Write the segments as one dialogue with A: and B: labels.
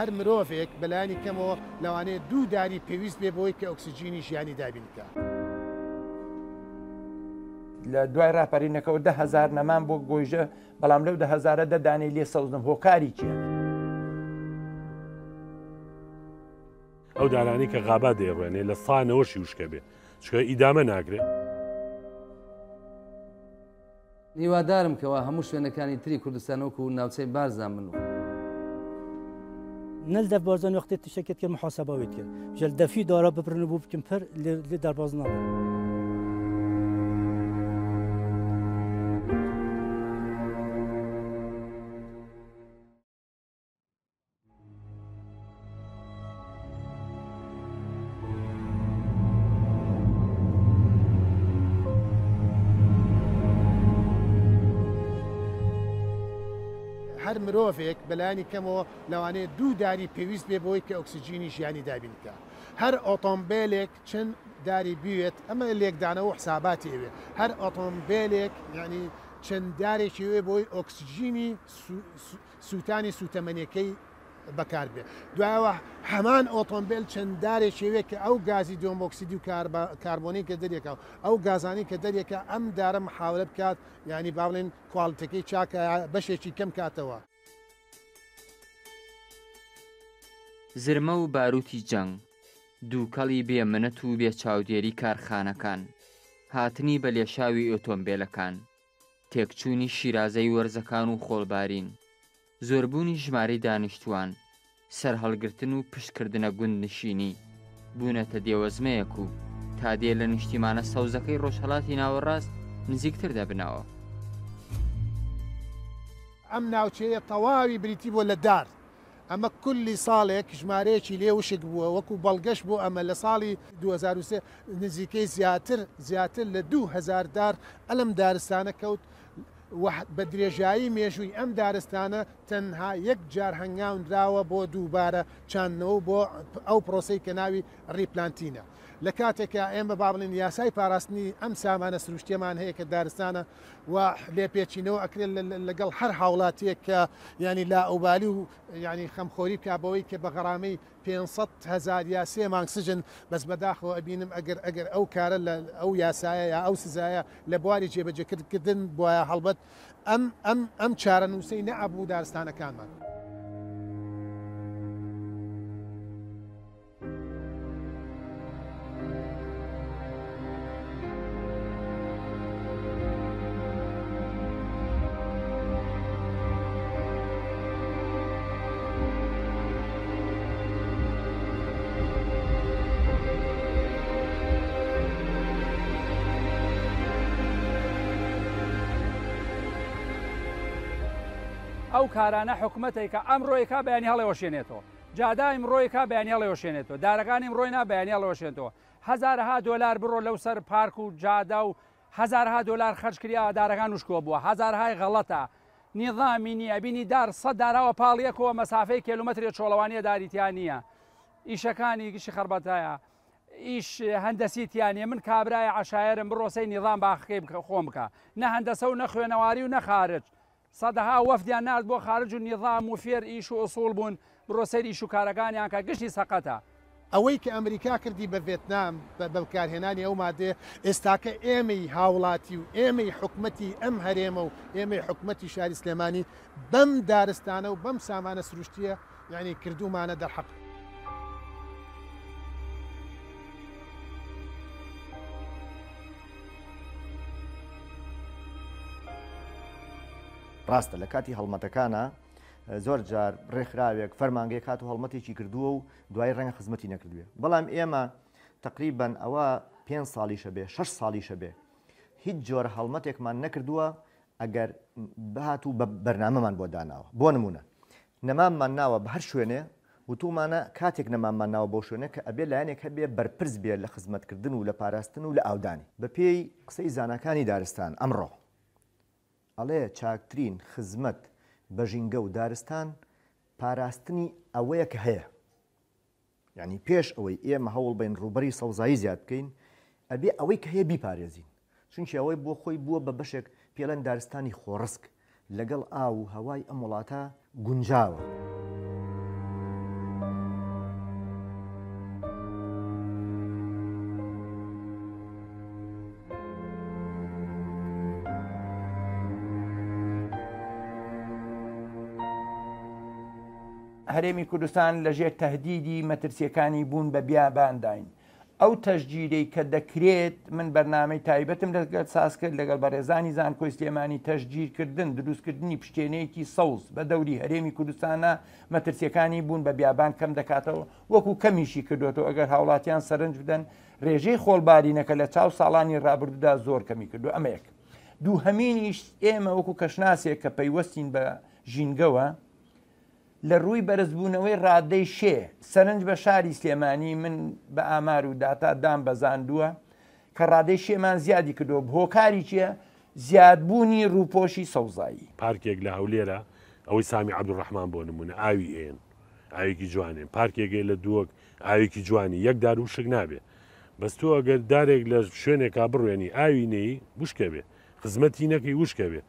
A: هەر مرۆڤێک بەلایانی کەمەوە لەوانەیە دوو داری پێویست بێ بۆی کە ئۆکسسیجینی ژیانی دابینکە.
B: لە دوای ڕاپەرینەکەەوە 10,000 نەمان بۆ گۆیژە، بەڵام لەو 10,000 دانەی لێ سەوزم هۆکاری چیە؟
C: ئەو دارانی کە غابا دەیڕوێنێ لە سانەوەشی وشکە بێ چکە ئیدامە ناگرێت.
D: هیوادارم کەەوە هەموو شوێنەکانی تری کوردستانەوەکو و ناوچەی بارزان من و
E: نل دەربازان وقتی تشکێت کرد محاسبەوێت کرد ژەل دەفی دارا ببرن بوو بکەم پەر لێ دەرباز ناڵ.
A: هەر مرۆڤێک بەلایانی کەمەوە لەوانەیە دوو داری پێویست بێ بۆی کە ئۆکسسیجینی ژیانی دابینکە. هەر ئۆتۆمبیلێک چەند داری بوێت ئەمە لێکدانەوە حساباتی ئەوێ. هەر ئۆتۆمبیلێک ینی چەند دارێکی وێ بۆی ئۆکسسیجینی سووتانی سوتەمەنیەکەی بەکار بێ. دوایەوە هەمان ئۆتۆمبیل چەند دارێکێوێت کە ئەو گازی دۆمۆکسیدی و کاربۆنی کە دەرێکە ئەو گازانی کە دەرێکە ئەم دارە محاولە بکات ینی باڵێن کواڵتەکەی چاکە بەشێکی کەم کاتەوە.
F: زرمە و باروتی جەنگ، دووکەڵی بێمنەت و بێ چاودێری کارخانەکان، هاتنی بە لێشاوی ئۆتۆمبیلەکان، تێکچوونی شیرازەی وەرزەکان و خۆڵبارین، زۆربوونی ژمارەی دانیشتوان، سەرهەڵگرتن و پشتکردنە گوندنشینی، بوونەتە دێوەزمەیەک و تا دێ لە نیشتیمانە سەوزەکەی ڕۆژهەڵاتی ناوەڕاست نزیکتر دەبنەوە.
A: ئەم ناوچەیە تەواوی بریتی بۆ لە دار. ئەمە کولی ساڵێک ژمارەیەکی لێ وشک بووە وەکو بەڵگەشت بوو. ئەمە لە ساڵی 2023 نزیکەی زیاتر لە 2,000 دار ئەلم دارستانە کەوت. بە درێژایی مێژووی ئەم دارستانە تەنها یەک جار هەنگاونراوە بۆ دووبارە چاندنەوە بۆ ئەو پرۆسەی کە ناوی ڕیپلانتینە. لە کاتێکە ئێمە با بڵێن یاسای پاراستنی ئەم سامانە سروشتێمان هەیە کە دارستانە و لێپێچینەوە ئەکرێت لەگەڵ هەر هاوڵاتیەک کە ینی لا ئەوبالی و ینی خەمخۆری کابەوەی کە بە غەرامەی 500,000 یا 3 مانگ سجن بەس بەداخەوە ئەبینم ئەگەر ئەو کارە لە ئەو یاسایە یا ئەو سزایە لە بواری جێبەجێکردن بۆیە هەڵبەت ئەم چارە نووسەی نەئەبوو دارستانەکانمان.
G: ئەو کارانە حکوومەتێکە ئەم ڕۆیکا بەیانی هەڵێوەشێنێتەوە، جادایم ڕۆیکا بەیانی هەڵێوەشێنێتەوە، دارەکانیم ڕۆینا بەیانی هەڵەوەشێنێتەوە. هەزارها دۆلار بڕۆ لەو سەر پارک و جادا و هەزارها دۆلار خەرج کریا دارەکان وشکۆ بووە، هەزارهای غەڵەتە نیظامی نییە. بینی دار 100 داراوە پاڵیەکەوە مەسافەی کیلومتری چۆڵەوانیە داریتیان نییە. ئیشەکانی گشتی خەربەتایە، ئیش هەندەسیتیانە. من کابرای عشایرم بڕۆسەی نیظام باخەکەی خۆم بکە، نە هەندەسە و نە خوێنەواری و نەخارج. سەدەها وەفدیان نرد بۆ خارج و نیظام و فێر ئیش و ئوسوڵ بوون بڕۆسەر ئیش و کارەکانیان کە گشتی سەقەتە.
A: ئەوەی کە ئەمریکا کردی بە ڤێتنام بە بەکارهێنانی ئەو مادێ ئێستاکە ئێمەی هاوڵاتی و ئێمەی حکومەتی ئەم هەرێمە و ئێمەی حکومەتی شاری سلێمانی بەم دارستانە و بەم سامانە سروشتیە یعنی کردومانە دەرحەق.
H: ڕاستە لە کاتی هەڵمەتەکانە زۆر جار ڕێکخراوێک فەرمانگەی کات و هەڵمەتێکی کردووە و دوای ڕەنگە خزمەتی نەکردوێ. بەڵام ئێمە تقریبان ئەوە 5 ساڵیشە بێ 6 ساڵیشە بێ هیچ جۆرە هەڵمەتێکمان نەکردووە ئەگەر بەهات و بە بەرنامەمان بۆ داناوە. بۆ نمونە نەماممان ناوە بە هەر شوێنێ وتومانە کاتێک نەماممان ناوە بۆ شوێنە کە ئەبێ لایەنێک هەبێ بەرپرس بێت لە خزمەتکردن و لە پاراستن و لە ئاودانی بە پێی قسەی زانەکانی دارستان. ئەمڕۆ ئەڵێ چاکترین خزمەت بە ژینگە و دارستان پاراستنی ئەوەیە کە هەیە. یعنی پێش ئەوەی ئێمە هەوڵ بین ڕوبەری سەوزایی زیاد بکەین ئەبێ ئەوەی کە هەیە بیپارێزین. چونکی ئەوەی بۆ خۆی بووە بە بەشێک پێڵەن دارستانی خۆڕسک لەگەڵ ئاو و هەوای ئەم وڵاتە گونجاوە.
B: هەرێمی کوردستان لەژێر تەهدیدی مەترسیەکانی بوون بە بیابانداین. ئەو تەشگیرەی کە دەکرێت من بەرنامەی تایبەتم لەگەڵ ساز کرد لەگەڵ بەڕێزانی زانکۆی سلێمانی تەشگیرکردن دروستکردنی پشتێنەیەکی سەوز بە دەوری هەرێمی کوردستانە مەترسیەکانی بوون بە بیابان کەم دەکاتەوە وەکو کەمیشی کردوێتەوە ئەگەر هاوڵاتیان سەرنج بدەن ڕێژەی خۆڵبارینەکە لە چاو ساڵانی ڕابردوودا زۆر کەمی کردو ئەمەیەک. دووهەمینیش ئێمە وەکو کەشناسێک کە پەیوەستین بە ژینگەوە لە ڕووی بەرزبوونەوەی ڕادەی شێ سەرنج بە شاری سلێمانی من بە ئامار و داتا دام بەزاندووە کە ڕادەی شێمان زیادی کردو هۆکاری چییە؟ زیادبوونی ڕووپۆشی سەوزایی.
C: پارکێک لە هەولێرە ئەوەی سامی عەبدوڕەحمان بۆ نمونە ئاوی ئێن ئاوێکی جوانێن پارکێکی لە دووەک ئاوێکی جوانی یەک دار و شک نابێ بەس تۆ ئەگەر دارێک لە شوێنێکا بڕوێنی ئاوی نەی وشکە بێ خزمەتی نەکەی وشکە بێ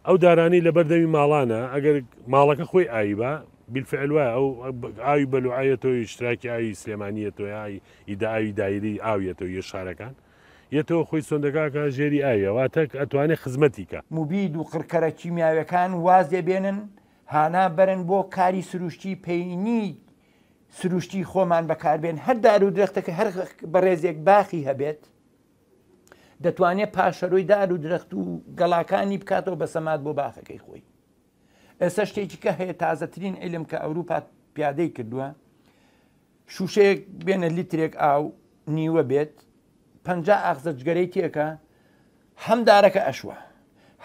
C: ئەو دارانی لە بەردەمی ماڵانە ئەگەر ماڵەکە خۆی ئاوی بە بالفعل وایە ئەو ئاوی بەلوعایەتەوەی اشتراکی ئاوی سلێمانیەتەوە ئاوی دایری ئاویەتەوە یە شارەکان یەتەوە خۆی سۆندەکاکە ژێری ئاویەواتە ئەتوانێت خزمەتی کە
B: موبید و قڕکەرە کیمیاویەکان واز دەبێنن هانا بەرن بۆ کاری سروشتی پەینی سروشتی خۆمان بەکاربێن هەر دار و درەختەکە هەر بەڕێزێک باخی هەبێت دەتوانێت پاشەرۆی دار و درەخت و گەڵاکانی بکاتەوە بە سەمات بۆ باخەکەی خۆی. ئێستا شتێکی کە هەیە تازەترین علم کە ئەوروپا پیادەی کردووە شوشەیەک بێنە لیترێک ئاو نیوە بێت 50 ئاخزە جگەرەی تێکە هەم دارەکە ئەشوە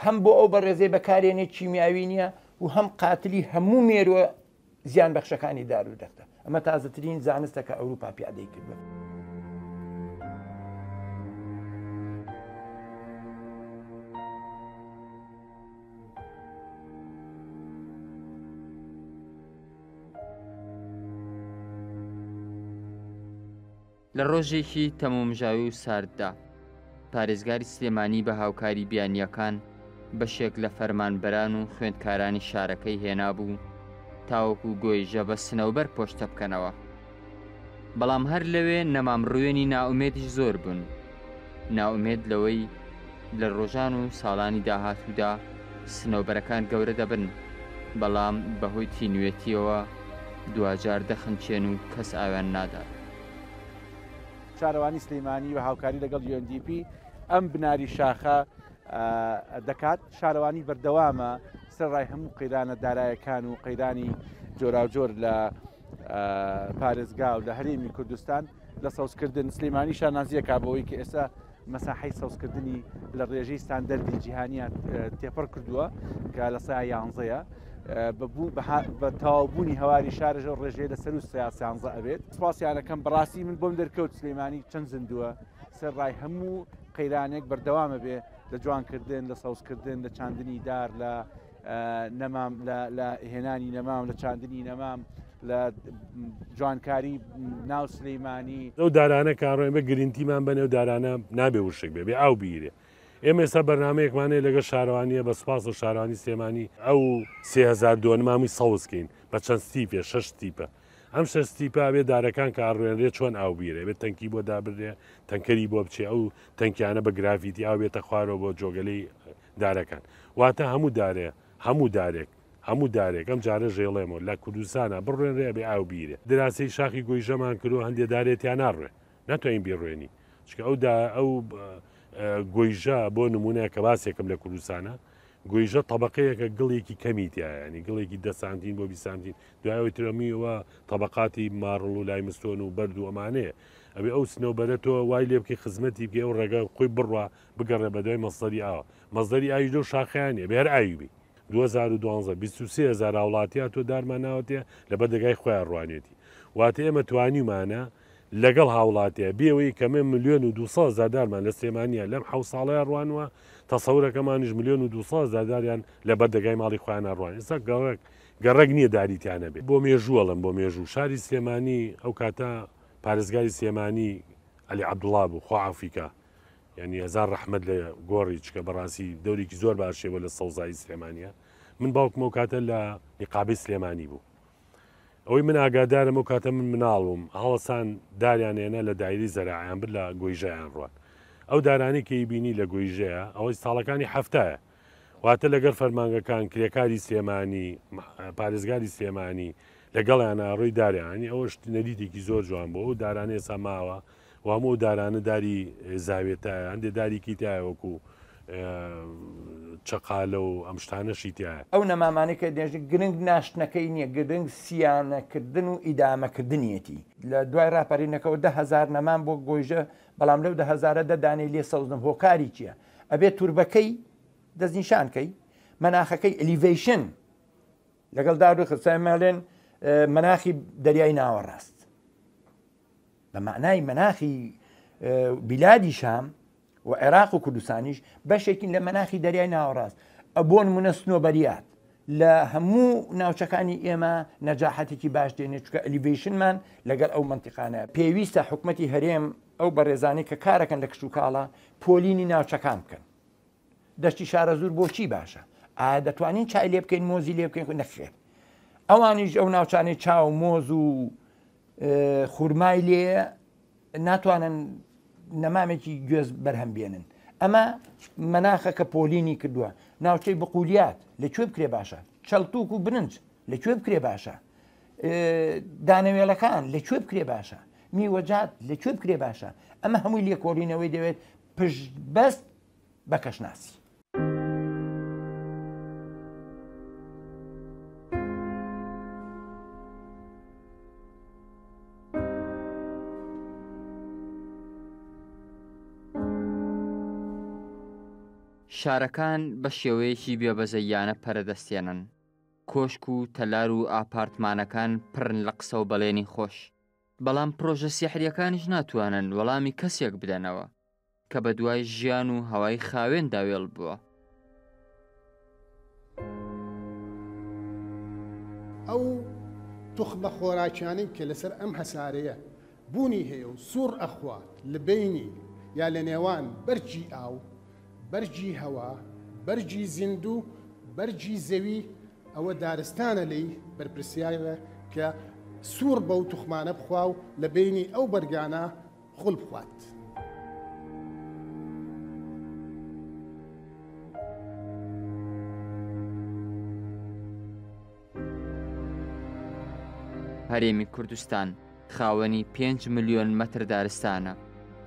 B: هەم بۆ ئەو بەڕێزەی بەکارێنێت کیمیاوی نییە و هەم قاتلی هەموو مێرووە زیان بەخشەکانی دار و درەختە. ئەمە تازەترین زانستە کە ئەوروپا پیادەی کردووە.
F: لە ڕۆژێکی تەمومژاوی و سارددا پارێزگاری سلێمانی بە هاوکاری بیانیەکان بەشێک لە فەرمانبەران و خوێندکارانی شارەکەی هێنابوو تاوەکو گۆیژە بە سنەوبەر پۆشتە بکەنەوە. بەڵام هەر لەوێ نەمامڕوێنی ناومێدیش زۆر بوون. ناومێد لەوەی لە ڕۆژان و ساڵانی داهاتوودا سنەوبەرەکان گەورە دەبن بەڵام بەهۆی تینوێتیەوە دوجار دەخنچێن و کەس ئاویان نادات.
I: شارەوانی سلێمانی و هاوکاری لەگەڵ UNDP ئەم بناری شاخە دەکات شارەوانی بەردەوامە سەرڕای هەموو قەیرانە دارایەکان و قەیرانی جۆراوجۆر لە پارێزگا و لە هەرێمی کوردستان لە سەوزکردن سلێمانی شارنازیە کابەوەی کە ئێستا مەساحەی سەوزکردنی لە ڕێژەی ستاندەردی جیهانیان تێپەڕ کردووە کە لە سای 11ە بە تاوابوونی هەواری شارژە ڕێژەیە لە سەر و سیانزە ئەبێت. سپاسیانەکەم بەڕاستی من بۆم دەرکەوت سلێمانی چەند زیندووە سەرڕای هەموو قەیرانێک بەردەوامە بێ لە جوانکردن لە سەوزکردن لە چاندنی دار لە نەمام لە هێنانی نەمام لە چاندنی نەمام لە جوانکاری ناو سلەیمانی
C: ئەو دارانە کاڕۆین بە گرنگتیمان بنێ و دارانە نابێ وشک بێ بێ ئاو بیرێ. ئێمە ئێستا بەرنمەیەکمانەیە لەگە شارەوانیە بە سپاس و شارانی سلێمانی ئەو 3000 دۆنمامی سەوزکەین بە چەند ستیپێ 6 تیپە ئەم 6 تیپە بێ دارەکان کاڕێنرێ چۆن ئاو بیرێ بێت تەنکی بۆ دابرێ تەنکەری بۆ بچێ ئەو تەنکیانە بە گرافیتی ئاو بێتە خوارەوە بۆ جۆگەلەی دارەکان واتە هەموو دارێ هەموو دارێک ئەم جارە ژێڵێمەوە لە کوردستانە بڕێنرێ بێ ئاو بیرێ دراسی شاخی گۆیژەمان کردو هەندێک دارێتیان ناڕێ ناتوانین بیڕێنی چکە ئەو گۆیژە بۆ نمونەیە کە باسێکم لە کوردستانە گۆیژە طبقەیەکە گڵێکی کەمی تایانی گڵێکی 10 سانتین بۆ 20 سانتین دوایەوەی ترەمیەوە طبقاتی ماڕڵ و لای مستۆن و بەرد و ئەمانەیە ئەبێ ئەو سنەوبەرێتەوە وای لێ بکەی خزمەتی بکە ئەو ڕێگە خۆی بڕوا بگەڕێ بە دوای مەسەری ئاوە مەزدەری ئاوی دە و شاخیانێ بێر ئاوی 2012 23,000 وڵاتیا تۆ دارمان ناوەتێ لە بەردەگای خۆیان ڕوانێتی واتە ئێمە توانیمانە لەگەڵ هاوڵاتیە بێەوەی کەمێ 1,200,000 دارمان لە سلێمانیە لەم 7 ساڵەیە ڕوانوە تەسەورەکەمانیش 1,200,000 داریان لە بەردەگای ماڵی خۆیان ڕوان ئێستا گەڕێک نییە داریتیانە بێت بۆ مێژووەڵم بۆ مێژوو شاری سلێمانی ئەو کاتە پارێزگاری سلێمانی عەلی عەبدوڵڵا بوو خوا عەفیکە یعنی هەزار ڕەحمەت لە گۆڕی چکە بەڕاستی دەورێکی زۆر باشێوە لە سەوزایی سلێمانیە من باوکم ئەو کاتە لە نیقابەی سلێمانی بوو ئەوەی من ئاگادارم ئەو کاتە من مناڵم هەڵەسان داریان هێنا لە دایری زەراعیان بر لە گۆیژەیان ڕوان ئەو دارانی کە بینی لە گۆیژەیە ئەوەی ساڵەکانی هەفتایە واتە لەگەر فەرمانگەکان کرێکاری سلێمانی پارێزگاری سلێمانی لەگەڵیانە ڕووی داریانی ئەوەش نەریتێکی زۆر جوان بۆ ئەو دارانە ێسا ماوە و هەموو دارانە داری زاوێتایە هەندێ داریکی تایە وەکو چقالە و ئەم شتانەشی تایە
B: ئەو نەمامانەی کە دێژ گرنگ ناشتنەکەی نییە گرنگ سیانەکردن و ئیدامەکردنیەتی لە دوای ڕاپەرینەکەەوە 10,000 نەمان بۆ گۆیژە بەڵام لەو 10,000 دانەی لێ سەوزم هۆکاری چییە ئەبێت توربەکەی دەستنیشانکەی مەناخەکەی ئەلیڤیشن لەگەڵ داروی خستایمەڵێن مەناخی دەریای ناوەڕاست بە معنای مەناخی بیلادی شام و عێراق و کوردستانیش بەشێکین لە مەناخی دەریای ناوەڕاست ئەبۆن منە سنۆبەریات لە هەموو ناوچەکانی ئێمە نەجاحەتێکی باش دێنێ چکە ئەلیڤیشنمان لەگەڵ ئەو منتیقانە پێویستە حکومەتی هەرێم ئەو بەڕێزانەی کە کارەکەن لە کشت و کاڵە پۆلینی ناوچەکان بکەن دەشتی شارە زوور بۆچی باشە ئایا دەتوانین چای لێ بکەین مۆزی لێ بکەین نەخێر ئەوانیش ئەو ناوچانەی چاو مۆز و خورمای لێ ناتوانن نەمامێکی گوێز بەرهەم بێنن ئەمە مەناخەکە پۆلینی کردووە ناوچەی بقولیات لەکوێ بکرێ باشە چەڵتوک و برنج لەکوێ بکرێ باشە دانەوێڵەکان لەکوێ بکرێ باشە میوەجات لەکوێ بکرێ باشە ئەمە هەمووی لێکۆڵینەوەی دەوێت پشتبەست بە کەشناسی
F: شارەکان بە شێوەیەکی بێبەزەیانە پەرەدەستێنن کۆشک و تەلار و ئاپارتمانەکان پڕن لە قسە و بەڵێنی خۆش بەڵام پرۆژە سیحریەکانیش ناتوانن وەڵامی کەسێک بدەنەوە کە بە دوای ژیان و هەوای خاوێن داوێڵ بووە
A: ئەو توخمە خۆراکیانەی کە لەسەر ئەم هەسارەیە بوونی هەیە و سوور ئەخوات لە بینی یا لە نێوان بەرجی ئاو بەرجی هەوا بەرجی زیندوو بەرجی زەوی ئەوە دارستانە لی بەرپرسیارە کە سوور بەو توخمانە بخوا و لە بینی ئەو بەرگانە خوڵ بخوات.
F: هەرێمی کوردستان خاوەنی 5 ملیۆن مەتر دارستانە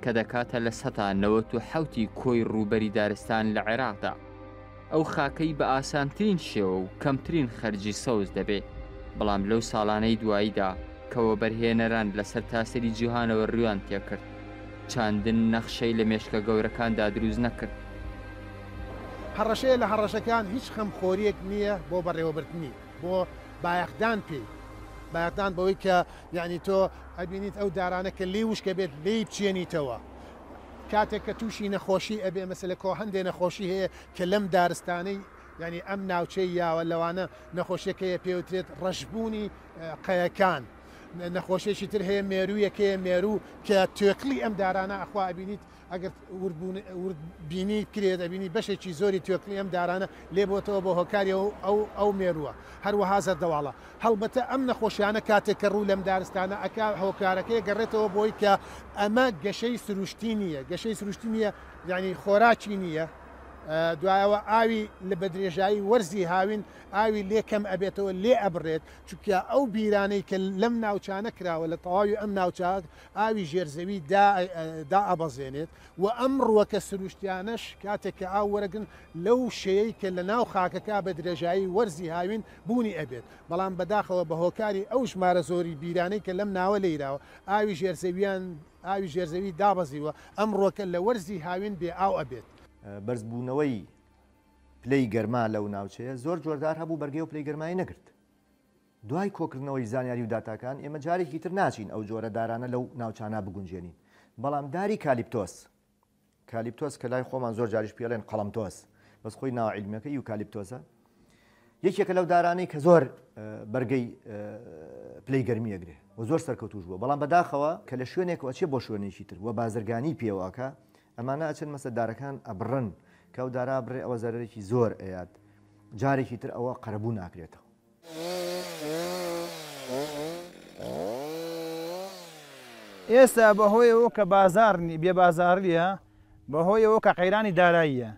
F: کە دەکاتە لە 1970 کۆی ڕووبەری دارستان لە عێراقدا ئەو خاکەی بە ئاسانترین شێوە و کەمترین خەرجی سەوز دەبێت بەڵام لەو ساڵانەی دواییدا کەوە بەرهێنەران لە سەرتاسەری جیهانەوە ڕویان تێکرد چاندن نەخشەی لە مێشکە گەورەکاندا دروست نەکرد
A: هەڕەشەیە لە هەڕەشەکان هیچ خەمخۆریەک نییە بۆ بەڕێوەبردنی بۆ بایەخدان پێی بایەخدان بەوەی کە یعنی تۆ ئەبینیت ئەو دارانە کە لێ وشکە بێت لێی بچێنیتەوە کاتێک کە تووشی نەخۆشی ئەبێ مەسەلە کۆ هەندێ نەخۆشی هەیە کە لەم دارستانەی ینی ئەم ناوچەی یاوە لەوانە نەخۆشیەکەیە پێوترێت ڕەشبوونی قەیەکان نەخۆشیێکی تر هەیە مێروویەکەیە مێروو کە توێکلی ئەم دارانە ئەخوا ئەبینیت ئەگەر بینی کرێت ئەبینی بەشێکی زۆری توێکلی ئەم دارانە لێ بۆتەوە بۆ هۆکاری ئەو مێرووە هەروەها زەردەواڵە هەڵبەتە ئەم نەخۆشیانە کاتێک کە ڕوو لەم دارستانە ئەکا هۆکارەکەی گەڕێتەوە بۆی کە ئەمە گەشەی سروشتی نییە گەشەی سروشتی نییە یعنی خۆراکی نییە دوایەوە ئاوی لە بەدرێژایی وەرزی هاوین ئاوی لێکەم ئەبێتەوە لێ ئەبڕێت چونکە ئەو بیرانەی کە لەم ناوچانە کراوە لە تەواوی ئەم ناوچات ئاوی ژێرزەوی دا ئەبەزێنێت و ئەم ڕووەکە سروشتیانەش کاتێک کە ئاو وەرەگن لەو شەیەی کە لە ناو خاکەکە بە درێژایی وەرزی هاوین بوونی ئەبێت بەڵام بەداخەوە بە هۆکاری ئەو ژمارە زۆری بیرانەی کە لەم ناوە لێراوە ئاوی ژێرزەوی دابەزیوە ئەم ڕووەکە لە وەرزی هاوین بێ ئاو ئەبێت
H: بەرزبوونەوەی پلەی گەرما لەو ناوچەیە زۆر جۆردار هەبوو بەرگێ و پلەی گەرمایی نەگرت دوای کۆکردنەوەی زانیاری و داتاکان ئێمە جارێکی تر ناچین ئەو جۆرە دارانە لەو ناوچانە بگونجێنین بەڵام داری کالیپتۆس کە لای خۆمان زۆر جاریش پێڵێن قەڵەمتۆس بەس خۆی ناوعیلمیەکە یوکالیپتۆسە یەکێکە لەو دارانەی کە زۆر بەرگەی پلەی گەرمیەگرێ و زۆر سەرکەوتوش بووە بەڵام بەداخەوە کە لە شوێنێکەوە چێ بۆ شوێنێکی تر و بازرگانی پێوەکە ئەمانە ئەچن مەسەدارەکان ئەبڕن کە ئەو دارا بڕێ ئەوە زەرێکی زۆر ئەیات جارێکی تر ئەوە قەرەبوو ناکرێتەوە
J: ئێستا بەهۆی ئەوە کە بازارنی بێ بازاریە بەهۆی ئەوە کە قەیرانی داراییە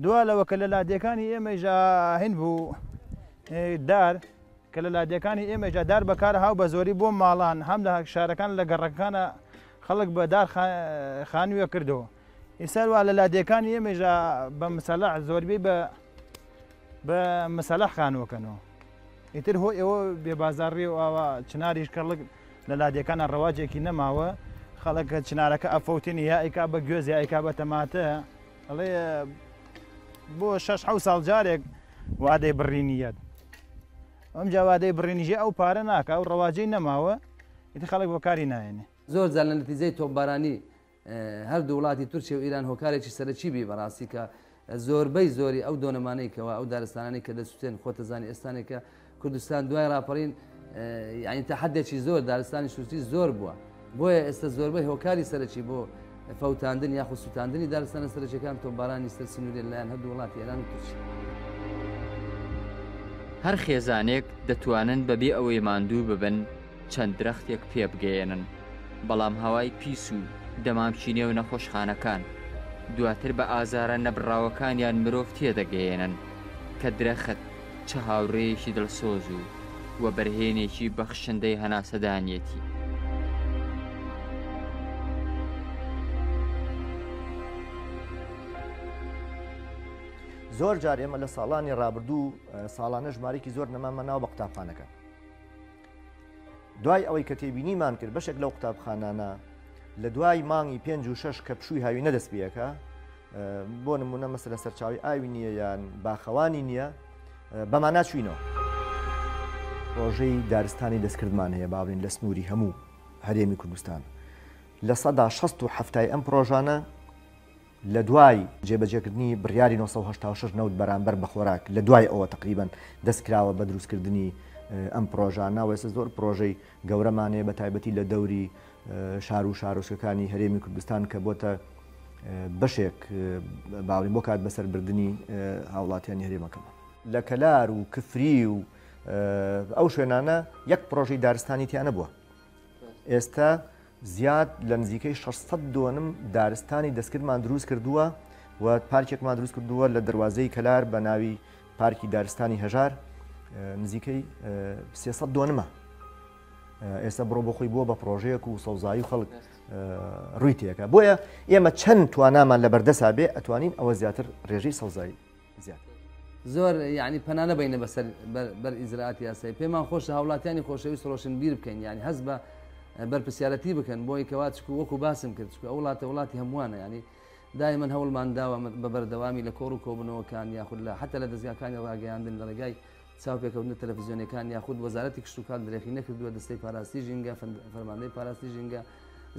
J: دوا لەوە کە لە لادیەکانی ئێمە ژاهین بوو دار کە لە لادیەکانی ئێمە جادار بەکار هاو بە زۆری بۆ ماڵان هەم لە شارەکان لە گەڕەکانە خەڵک بەدار خانوویە کردەوە ئێستا وا لە لادیەکانی ئێمەژە بە مسەلح زۆربەی بە مسەلح خانووەکەنەوە ئیتر هۆ ئێوە بێبازاڕی و ئاوا چناریش کەڵک لە لادیەکانە ڕەواجێکی نەماوە خەڵک چنارەکە ئەفەوتنی یا ئیکا بە گوێز یا ئیکا بە تەماتە ئەڵێ بۆ 6 ساڵ جارێک وادەی بڕینیەت ئەم جاوادەی بڕینیژێ ئەو پارە ناکە ئەو ڕەواجەی نەماوە ئیتر خەڵک بەکاری نایێنێ
D: زۆر جار لە نەتیجەی تۆپبارانی هەردوو وڵاتی تورکیا و ئیران هۆکارێکی سەرەکی بی بەڕاستی کە زۆربەی زۆری ئەو دۆنەمانەیەکەوە ئەو دارستانانی کە دەسووتێن خۆتەزانی ئێستانێکە کوردستان دوای راپەڕین یعنی تا حدێکی زۆر دارستانی سووسی زۆر بووە بۆیە ئێستا زۆربەی هۆکاری سەرەکی بۆ فەوتاندن یاخود سووتاندنی دارستانە سەرەکیەکان تۆپبارانی سەر سنوورێ لەلایەن هەردوو وڵاتی ئێران و تورکیا
F: هەر خێزانێک دەتوانن بەبێ ئەوەی ماندوو ببن چەند درەختێک پێ بگەێنن بەڵام هەوای پیس و دەمامچینێ و نەخۆشخانەکان دواتر بە ئازارە نەبراوەکانیان مرۆڤ تێدەگەێنن کە درەخت چه هاوڕێیەکی دڵسۆز و وە بەرهێنێکی بەخشندەی هەناسەدانیەتی
H: زۆر جار ئێمە لە ساڵانی ڕابردوو ساڵانە ژمارێکی زۆر نەمامە ناو بە قوتابخانەکە دوای ئەوەی کە تێبینیمان کرد بەشێک لەو قوتابخانانە لە دوای مانگی 5 و 6 کە پشووی هاوی نەدەستپێەکە بۆ نمونە مەسەلە سەرچاوی ئاوی نییە یان باخەوانی نییە بەمان ناچوینەوە ڕۆژەی دارستانی دەستکردمان هەیە باڵین لە سنووری هەموو هەرێمی کوردستان لە سەدا 67 ئەم پرۆژانە لە دوای جێبەجێکردنی بڕیاری 1986 نەوت بەرامبەر بە خۆراک لە دوای ئەوە تقریبان دەستکراوە بە دروستکردنی ئەم پرۆژانە و ئێستا زۆر پرۆژەی گەورەمانەیە بە تایبەتی لە دەوری شار و شارۆچکەکانی هەرێمی کوردستان کە بۆتە بەشێک باڵین بۆ کات بەسەربردننی هاوڵاتیانی هەرێمەکەمە لە کەلار و کفری و ئەو شوێنانە یەک پرۆژەی دارستانی تیانە بووە ئێستا زیاد لە نزیکەی 600 دۆنم دارستانی دەستکردمان دروست کردووە و پارکێکمان دروست کردووە لە دەواازەی کەلار بە ناوی پارکی دارستانی هەژار نزیکەی 300 دۆنمە ئێستا بڕۆ بۆ خۆی بووە بە پرۆژەیەک و سەوزایی و خەڵک ڕووی تێکە بۆیە ئێمە چەند توانامان لە بەردەسا بێ ئەتوانین ئەوە زیاتر ڕێژەی سەوزایی زیاتر
D: زۆر یعنی پەنانە بینە بەسەر بەر ئیزراعاتی یاسایی پێمان خۆشە هاوڵاتیانی خۆشەویست ڕۆشنبیر بکەین یعنی هەست بە بەرپرسیارەتی بکەن بۆی کەوا چکو وەکو باسم کرد چکو ئەو وڵاتی هەمووانە ینی دایمەن هەوڵمان داوە بە بەردەوامی لە کۆڕ و کۆبنەوەکان یاخود لە حتا لە دەستگاکانی ڕاگەیاندن لە ڕێگای چاوپێکەوتنە تەلەڤیزیۆنەکان یاخود وەزارەتی کشتتوکان درێخی نەکردووە دەستەی پاراستی ژینگە فەرماندەی پاراستی ژینگە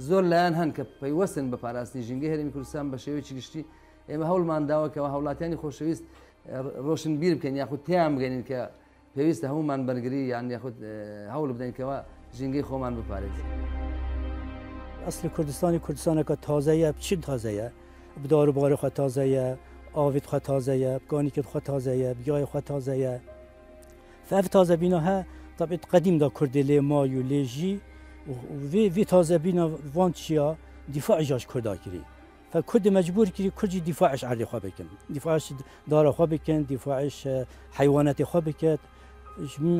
D: زۆر لایەن هەن کە پەیوەستن بە پاراستی ژینگە هەرێمی کوردستان بە شێوەیەکی گشتی ئێمە هەوڵمان داوەکەوە هاوڵاتیانی خۆشەویست ڕۆشنبیر بکەین یاخود تیان بگەنین کە پێویستە هەمومان بەرگری یان یاخود هەوڵ بدەینکەوە ژینگەی خۆمان بپارێزین
E: ئەسلی کوردستانێکە تازەیە چی تازەیە بداروبارە خۆ تازەیە ئاویت خۆ تازەیە بگانیکت خۆ تازەیە بیای خۆ تازەیە فەف تازە بینەها طبعیت قدیم دا کوردی لێ مای و لێژی وی تازە بینە وان چیا دیفاع جاش کوردا کری فکرد مجبور کری کردی دیفاعش عرض خو بکن دیفاعش دار خو بکن دیفاعش حیوانات خو بکن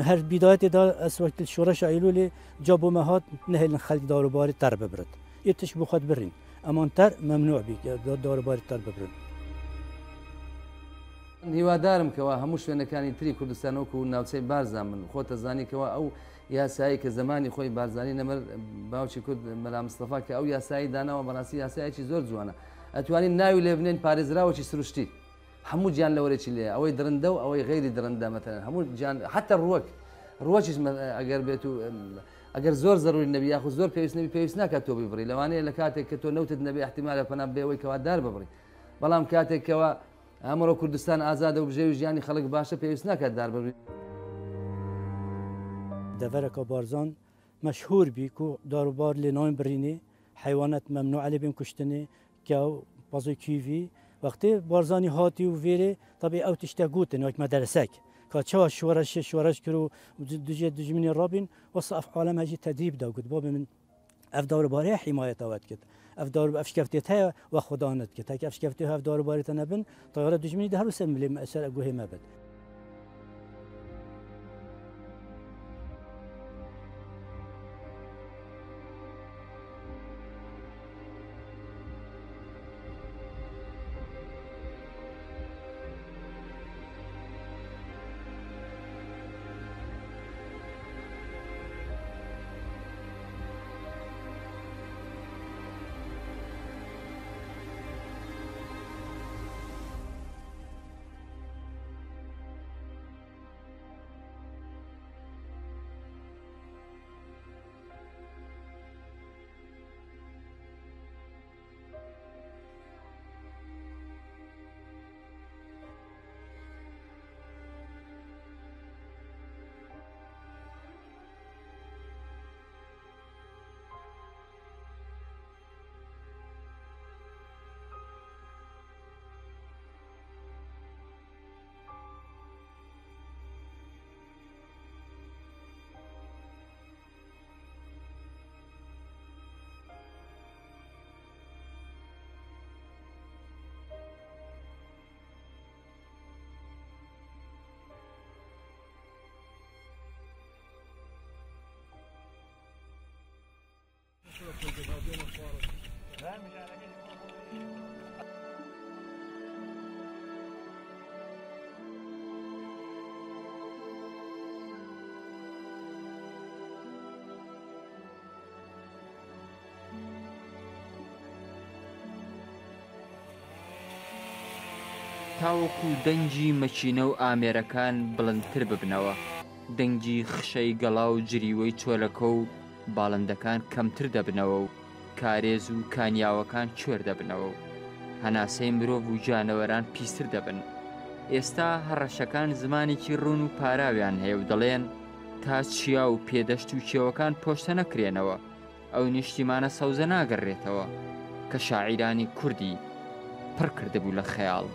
E: هر بداية دا أسوأ الشورش عيلولي جابوا مهات نهل خلق داروباري تر ببرد يتش بخد برين أما تر ممنوع بيك داروباري تر ببرد
D: هیوادارم کەوا هەموو شوێنەکانی تری کوردستان وەکو ناوچەی بارزان من خۆتە زانی کەوا ئەو یاسایی کە زمانی خۆی بارزانی نەمەر باوکی کورد مەلا مستەفا کە ئەو یاسایی داناوە بەڕاستی یاسایەکی زۆر جوانە ئەتوانین ناوی لێ بنێن پارێزراوەکی سروشتی هەموو گیان لەوەرێکی لێ ئەوەی درندە و ئەوەی غیری درندە مەتەنەن هەموو گیان حتى ڕوەکیش ئەگەر بێت و ئەگەر زۆر زەروری نەبی یاخود زۆر پێویست نەبی پێویست ناکات تۆ ببڕی لەوانەیە لە کاتێک کە تۆ نەوتت نەبێ احتیمالە پەنا بێەوەی کەوا دار ببڕی بەڵام کاتێکەوە ئەمڕۆ کوردستان ئازادە و بژێوی ژیانی خەڵک باشە پێویست ناکات دار ببڕی
E: دەڤەرەکە بارزان مەشهور بی و داروبار لێ ناوین برینێ حیوانات ممنوع عليه بين كشتني كاو بازو كيفي وقتی بارزانی هاتی و ویره طبعا او تشتا گوتن وقت مدرسک که چه شورش کرو دجمنی رابین وصل عالم هجی تدریب دا گفت باب من اف دور باره حمایت آورد کد اف دور افشکفتیت های و خدانت کد تا افشکفتی ها اف دور باره تنبن طیاره دجمنی ده رو سم ملی اثر گوه مبد
F: تاوەکو دەنگی مەچینە و ئامێرەکان بڵندتر ببنەوە، دەنگی خشەی گەڵا و جریوەی چۆلەکە و باڵندەکان کەمتر دەبنەوە و کارێز و کانیاوەکان کوێر دەبنەوە و هەناسەی مرۆڤ و جانەوەران پیستر دەبن. ئێستا هەڕەشەکان زمانێکی ڕوون و پاراویان هەیە و دەڵێن تا چیا و پێدەشت و کێوەکان پۆشتە نەکرێنەوە ئەو نیشتیمانە سەوزە ناگەڕێتەوە کە شاعیرانی کوردی پڕ کردبوو لە خەیاڵ.